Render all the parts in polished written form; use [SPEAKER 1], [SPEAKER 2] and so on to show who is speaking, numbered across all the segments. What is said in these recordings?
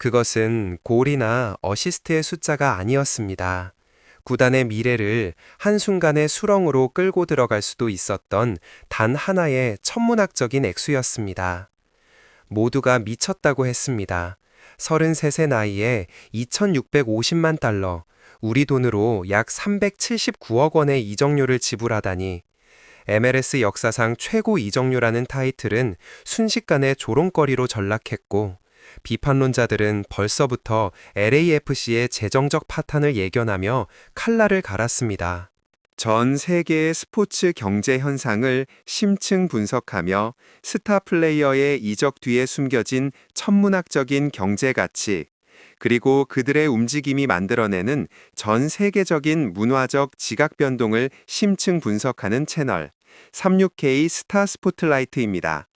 [SPEAKER 1] 그것은 골이나 어시스트의 숫자가 아니었습니다. 구단의 미래를 한순간에 수렁으로 끌고 들어갈 수도 있었던 단 하나의 천문학적인 액수였습니다. 모두가 미쳤다고 했습니다. 33세 나이에 2,650만 달러, 우리 돈으로 약 379억 원의 이적료를 지불하다니, MLS 역사상 최고 이적료라는 타이틀은 순식간에 조롱거리로 전락했고, 비판론자들은 벌써부터 LAFC의 재정적 파탄을 예견하며 칼날을 갈았습니다.
[SPEAKER 2] 전 세계의 스포츠 경제 현상을 심층 분석하며 스타 플레이어의 이적 뒤에 숨겨진 천문학적인 경제 가치, 그리고 그들의 움직임이 만들어내는 전 세계적인 문화적 지각 변동을 심층 분석하는 채널 36K 스타 스포트라이트입니다.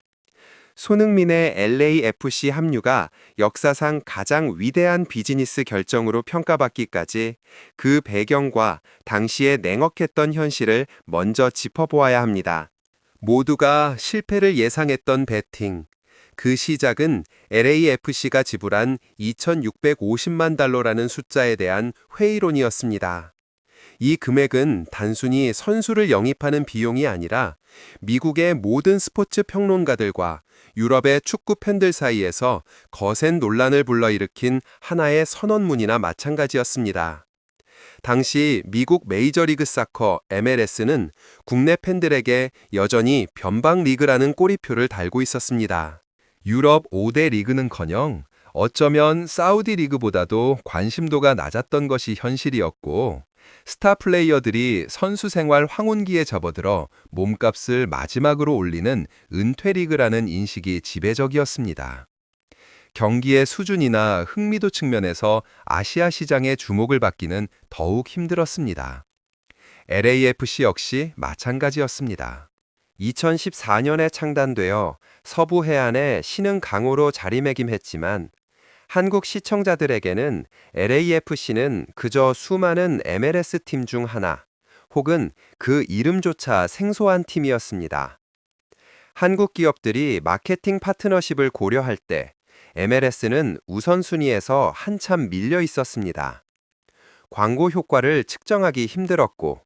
[SPEAKER 2] 손흥민의 LAFC 합류가 역사상 가장 위대한 비즈니스 결정으로 평가받기까지 그 배경과 당시의 냉혹했던 현실을 먼저 짚어보아야 합니다.
[SPEAKER 1] 모두가 실패를 예상했던 배팅. 그 시작은 LAFC가 지불한 2,650만 달러라는 숫자에 대한 회의론이었습니다. 이 금액은 단순히 선수를 영입하는 비용이 아니라 미국의 모든 스포츠 평론가들과 유럽의 축구 팬들 사이에서 거센 논란을 불러일으킨 하나의 선언문이나 마찬가지였습니다. 당시 미국 메이저리그 사커 MLS는 국내 팬들에게 여전히 변방 리그라는 꼬리표를 달고 있었습니다. 유럽 5대 리그는커녕 어쩌면 사우디 리그보다도 관심도가 낮았던 것이 현실이었고, 스타 플레이어들이 선수 생활 황혼기에 접어들어 몸값을 마지막으로 올리는 은퇴 리그라는 인식이 지배적이었습니다. 경기의 수준이나 흥미도 측면에서 아시아 시장의 주목을 받기는 더욱 힘들었습니다. LAFC 역시 마찬가지였습니다. 2014년에 창단되어 서부 해안의 신흥 강호로 자리매김했지만 한국 시청자들에게는 LAFC는 그저 수많은 MLS 팀 중 하나, 혹은 그 이름조차 생소한 팀이었습니다. 한국 기업들이 마케팅 파트너십을 고려할 때 MLS는 우선순위에서 한참 밀려 있었습니다. 광고 효과를 측정하기 힘들었고,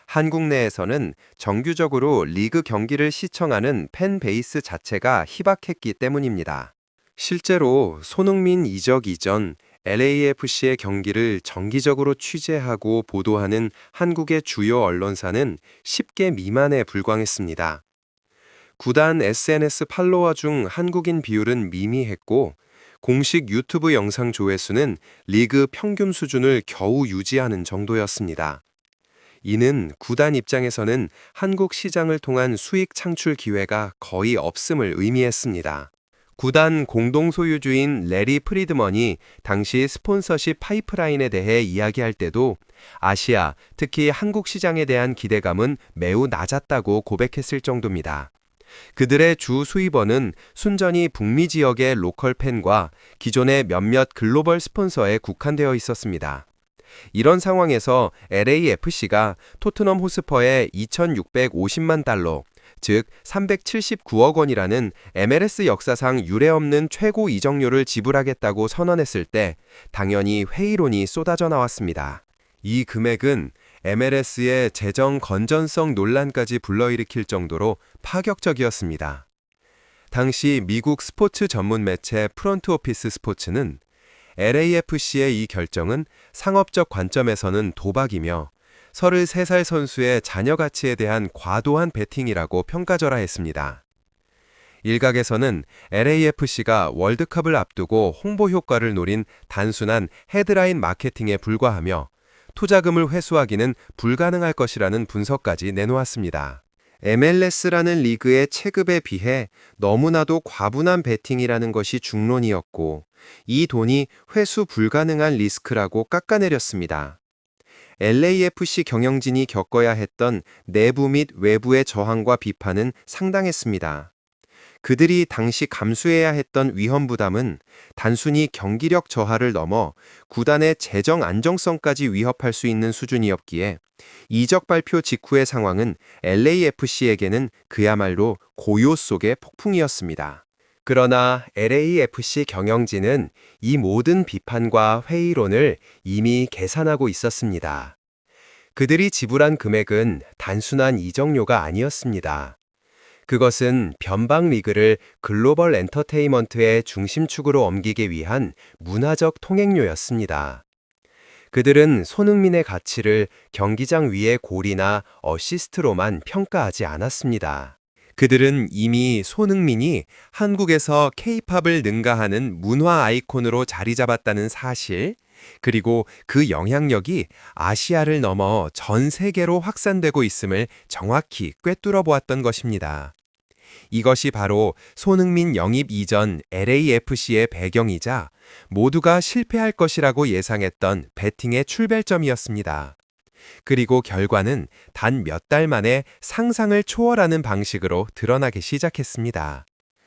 [SPEAKER 1] 한국 내에서는 정규적으로 리그 경기를 시청하는 팬 베이스 자체가 희박했기 때문입니다. 실제로 손흥민 이적 이전 LAFC의 경기를 정기적으로 취재하고 보도하는 한국의 주요 언론사는 10개 미만에 불과했습니다. 구단 SNS 팔로워 중 한국인 비율은 미미했고, 공식 유튜브 영상 조회수는 리그 평균 수준을 겨우 유지하는 정도였습니다. 이는 구단 입장에서는 한국 시장을 통한 수익 창출 기회가 거의 없음을 의미했습니다. 구단 공동 소유주인 레리 프리드먼이 당시 스폰서십 파이프라인에 대해 이야기할 때도 아시아, 특히 한국 시장에 대한 기대감은 매우 낮았다고 고백했을 정도입니다. 그들의 주 수입원은 순전히 북미 지역의 로컬 팬과 기존의 몇몇 글로벌 스폰서에 국한되어 있었습니다. 이런 상황에서 LAFC가 토트넘 호스퍼에 2,650만 달러, 즉 379억 원이라는 MLS 역사상 유례없는 최고 이적료를 지불하겠다고 선언했을 때 당연히 회의론이 쏟아져 나왔습니다. 이 금액은 MLS의 재정 건전성 논란까지 불러일으킬 정도로 파격적이었습니다. 당시 미국 스포츠 전문 매체 프론트 오피스 스포츠는 LAFC의 이 결정은 상업적 관점에서는 도박이며 33살 선수의 자녀 가치에 대한 과도한 베팅이라고 평가절하했습니다. 일각에서는 LAFC가 월드컵을 앞두고 홍보 효과를 노린 단순한 헤드라인 마케팅에 불과하며 투자금을 회수하기는 불가능할 것이라는 분석까지 내놓았습니다. MLS라는 리그의 체급에 비해 너무나도 과분한 베팅이라는 것이 중론이었고, 이 돈이 회수 불가능한 리스크라고 깎아내렸습니다. LAFC 경영진이 겪어야 했던 내부 및 외부의 저항과 비판은 상당했습니다. 그들이 당시 감수해야 했던 위험 부담은 단순히 경기력 저하를 넘어 구단의 재정 안정성까지 위협할 수 있는 수준이었기에 이적 발표 직후의 상황은 LAFC에게는 그야말로 고요 속의 폭풍이었습니다. 그러나 LAFC 경영진은 이 모든 비판과 회의론을 이미 계산하고 있었습니다. 그들이 지불한 금액은 단순한 이적료가 아니었습니다. 그것은 변방 리그를 글로벌 엔터테인먼트의 중심축으로 옮기기 위한 문화적 통행료였습니다. 그들은 손흥민의 가치를 경기장 위의 골이나 어시스트로만 평가하지 않았습니다. 그들은 이미 손흥민이 한국에서 K-팝을 능가하는 문화 아이콘으로 자리 잡았다는 사실, 그리고 그 영향력이 아시아를 넘어 전 세계로 확산되고 있음을 정확히 꿰뚫어 보았던 것입니다. 이것이 바로 손흥민 영입 이전 LAFC의 배경이자 모두가 실패할 것이라고 예상했던 배팅의 출발점이었습니다. 그리고 결과는 단 몇 달 만에 상상을 초월하는 방식으로 드러나기 시작했습니다.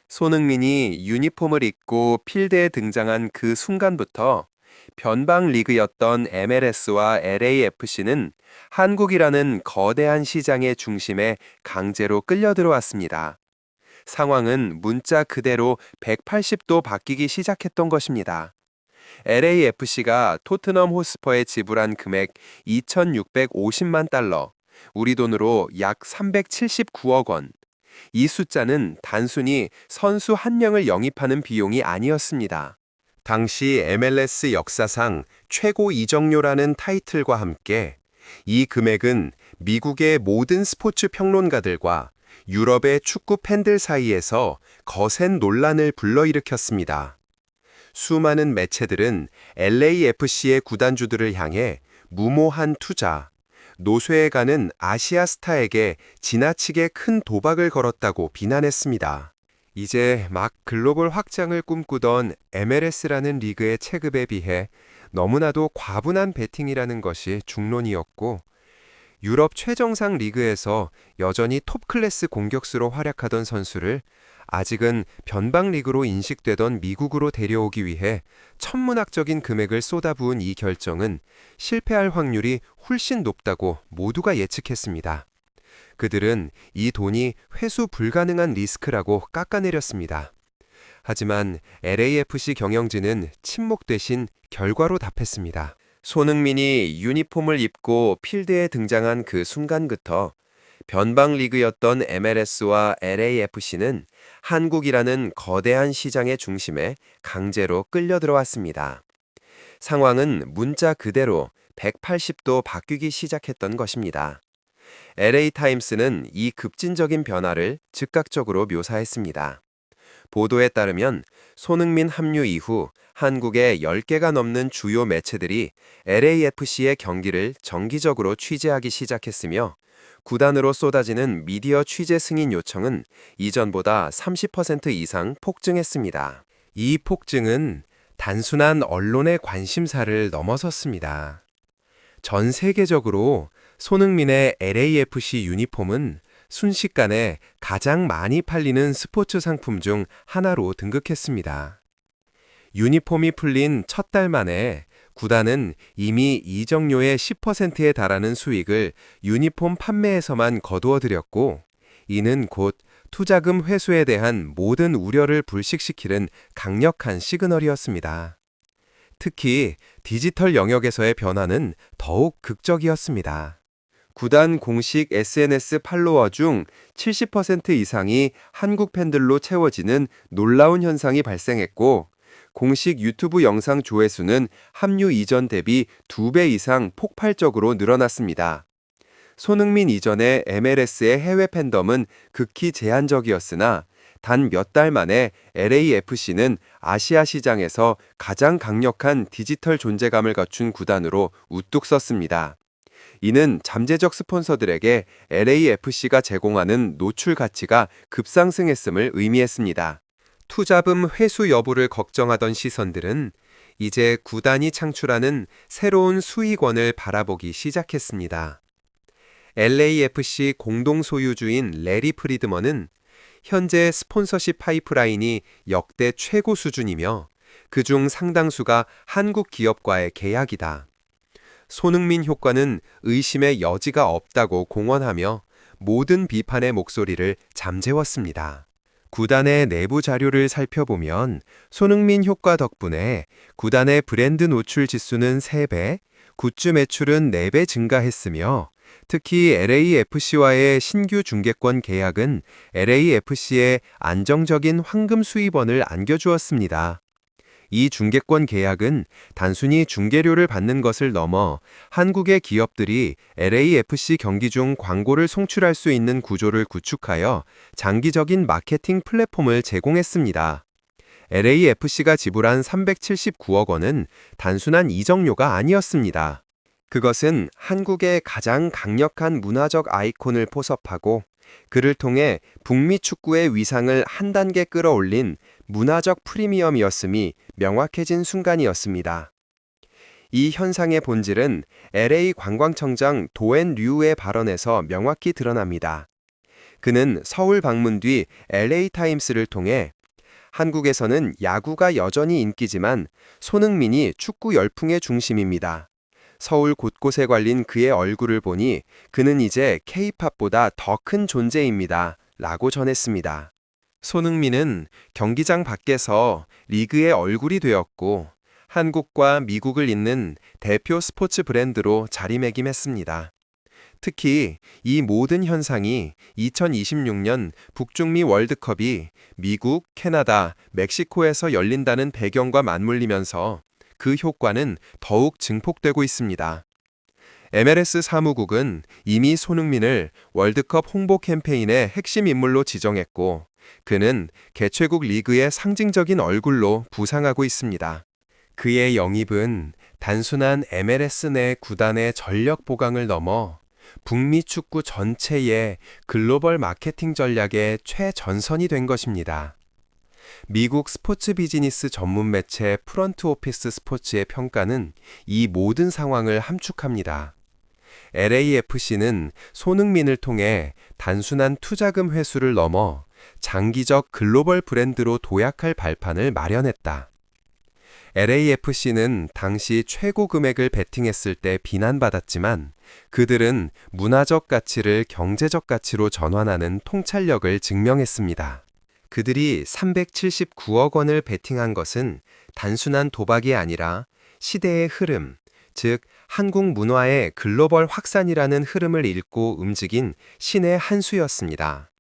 [SPEAKER 1] 손흥민이 유니폼을 입고 필드에 등장한 그 순간부터 변방 리그였던 MLS와 LAFC는 한국이라는 거대한 시장의 중심에 강제로 끌려 들어왔습니다. 상황은 문자 그대로 180도 바뀌기 시작했던 것입니다. LAFC가 토트넘 호스퍼에 지불한 금액 2,650만 달러, 우리 돈으로 약 379억 원. 이 숫자는 단순히 선수 한 명을 영입하는 비용이 아니었습니다. 당시 MLS 역사상 최고 이적료라는 타이틀과 함께 이 금액은 미국의 모든 스포츠 평론가들과 유럽의 축구 팬들 사이에서 거센 논란을 불러일으켰습니다. 수많은 매체들은 LAFC의 구단주들을 향해 무모한 투자, 노쇠에 가는 아시아 스타에게 지나치게 큰 도박을 걸었다고 비난했습니다. 이제 막 글로벌 확장을 꿈꾸던 MLS라는 리그의 체급에 비해 너무나도 과분한 배팅이라는 것이 중론이었고, 유럽 최정상 리그에서 여전히 톱클래스 공격수로 활약하던 선수를 아직은 변방 리그로 인식되던 미국으로 데려오기 위해 천문학적인 금액을 쏟아부은 이 결정은 실패할 확률이 훨씬 높다고 모두가 예측했습니다. 그들은 이 돈이 회수 불가능한 리스크라고 깎아내렸습니다. 하지만 LAFC 경영진은 침묵 대신 결과로 답했습니다. 손흥민이 유니폼을 입고 필드에 등장한 그 순간부터 변방 리그였던 MLS와 LAFC는 한국이라는 거대한 시장의 중심에 강제로 끌려 들어왔습니다. 상황은 문자 그대로 180도 바뀌기 시작했던 것입니다. LA타임스는 이 급진적인 변화를 즉각적으로 묘사했습니다. 보도에 따르면 손흥민 합류 이후 한국의 10개가 넘는 주요 매체들이 LAFC의 경기를 정기적으로 취재하기 시작했으며, 구단으로 쏟아지는 미디어 취재 승인 요청은 이전보다 30% 이상 폭증했습니다. 이 폭증은 단순한 언론의 관심사를 넘어섰습니다. 전 세계적으로 손흥민의 LAFC 유니폼은 순식간에 가장 많이 팔리는 스포츠 상품 중 하나로 등극했습니다. 유니폼이 풀린 첫 달 만에 구단은 이미 이적료의 10%에 달하는 수익을 유니폼 판매에서만 거두어들였고, 이는 곧 투자금 회수에 대한 모든 우려를 불식시키는 강력한 시그널이었습니다. 특히 디지털 영역에서의 변화는 더욱 극적이었습니다. 구단 공식 SNS 팔로워 중 70% 이상이 한국 팬들로 채워지는 놀라운 현상이 발생했고, 공식 유튜브 영상 조회수는 합류 이전 대비 2배 이상 폭발적으로 늘어났습니다. 손흥민 이전의 MLS의 해외 팬덤은 극히 제한적이었으나 단 몇 달 만에 LAFC는 아시아 시장에서 가장 강력한 디지털 존재감을 갖춘 구단으로 우뚝 섰습니다. 이는 잠재적 스폰서들에게 LAFC가 제공하는 노출 가치가 급상승했음을 의미했습니다. 투자금 회수 여부를 걱정하던 시선들은 이제 구단이 창출하는 새로운 수익원을 바라보기 시작했습니다. LAFC 공동 소유주인 레리 프리드먼은 현재 스폰서십 파이프라인이 역대 최고 수준이며, 그중 상당수가 한국 기업과의 계약이다. 손흥민 효과는 의심의 여지가 없다고 공언하며 모든 비판의 목소리를 잠재웠습니다. 구단의 내부 자료를 살펴보면 손흥민 효과 덕분에 구단의 브랜드 노출 지수는 3배, 굿즈 매출은 4배 증가했으며 특히 LAFC와의 신규 중계권 계약은 LAFC에 안정적인 황금 수입원을 안겨주었습니다. 이 중계권 계약은 단순히 중계료를 받는 것을 넘어 한국의 기업들이 LAFC 경기 중 광고를 송출할 수 있는 구조를 구축하여 장기적인 마케팅 플랫폼을 제공했습니다. LAFC가 지불한 379억 원은 단순한 이적료가 아니었습니다. 그것은 한국의 가장 강력한 문화적 아이콘을 포섭하고 그를 통해 북미 축구의 위상을 한 단계 끌어올린 문화적 프리미엄이었음이 명확해진 순간이었습니다. 이 현상의 본질은 LA 관광청장 도엔 류의 발언에서 명확히 드러납니다. 그는 서울 방문 뒤 LA 타임스를 통해 한국에서는 야구가 여전히 인기지만 손흥민이 축구 열풍의 중심입니다. 서울 곳곳에 걸린 그의 얼굴을 보니 그는 이제 K-팝보다 더 큰 존재입니다. 라고 전했습니다. 손흥민은 경기장 밖에서 리그의 얼굴이 되었고 한국과 미국을 잇는 대표 스포츠 브랜드로 자리매김했습니다. 특히 이 모든 현상이 2026년 북중미 월드컵이 미국, 캐나다, 멕시코에서 열린다는 배경과 맞물리면서 그 효과는 더욱 증폭되고 있습니다. MLS 사무국은 이미 손흥민을 월드컵 홍보 캠페인의 핵심 인물로 지정했고 그는 개최국 리그의 상징적인 얼굴로 부상하고 있습니다. 그의 영입은 단순한 MLS 내 구단의 전력 보강을 넘어 북미 축구 전체의 글로벌 마케팅 전략의 최전선이 된 것입니다. 미국 스포츠 비즈니스 전문 매체 프런트 오피스 스포츠의 평가는 이 모든 상황을 함축합니다. LAFC는 손흥민을 통해 단순한 투자금 회수를 넘어 장기적 글로벌 브랜드로 도약할 발판을 마련했다. LAFC는 당시 최고 금액을 베팅했을 때 비난받았지만 그들은 문화적 가치를 경제적 가치로 전환하는 통찰력을 증명했습니다. 그들이 379억 원을 베팅한 것은 단순한 도박이 아니라 시대의 흐름, 즉 한국 문화의 글로벌 확산이라는 흐름을 읽고 움직인 신의 한 수였습니다.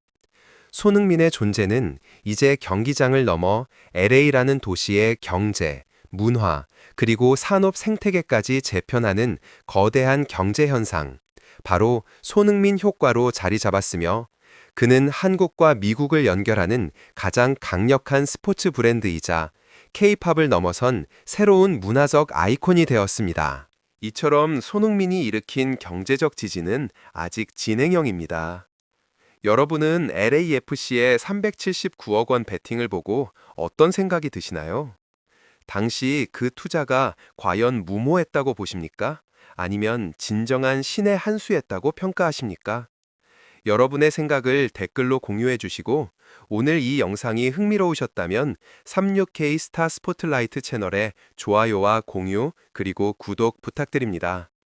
[SPEAKER 1] 손흥민의 존재는 이제 경기장을 넘어 LA라는 도시의 경제, 문화, 그리고 산업 생태계까지 재편하는 거대한 경제 현상, 바로 손흥민 효과로 자리 잡았으며 그는 한국과 미국을 연결하는 가장 강력한 스포츠 브랜드이자 K-팝을 넘어선 새로운 문화적 아이콘이 되었습니다. 이처럼 손흥민이 일으킨 경제적 지진은 아직 진행형입니다. 여러분은 LAFC의 379억 원 베팅을 보고 어떤 생각이 드시나요? 당시 그 투자가 과연 무모했다고 보십니까? 아니면 진정한 신의 한 수였다고 평가하십니까? 여러분의 생각을 댓글로 공유해 주시고 오늘 이 영상이 흥미로우셨다면 36K 스타 스포트라이트 채널에 좋아요와 공유 그리고 구독 부탁드립니다.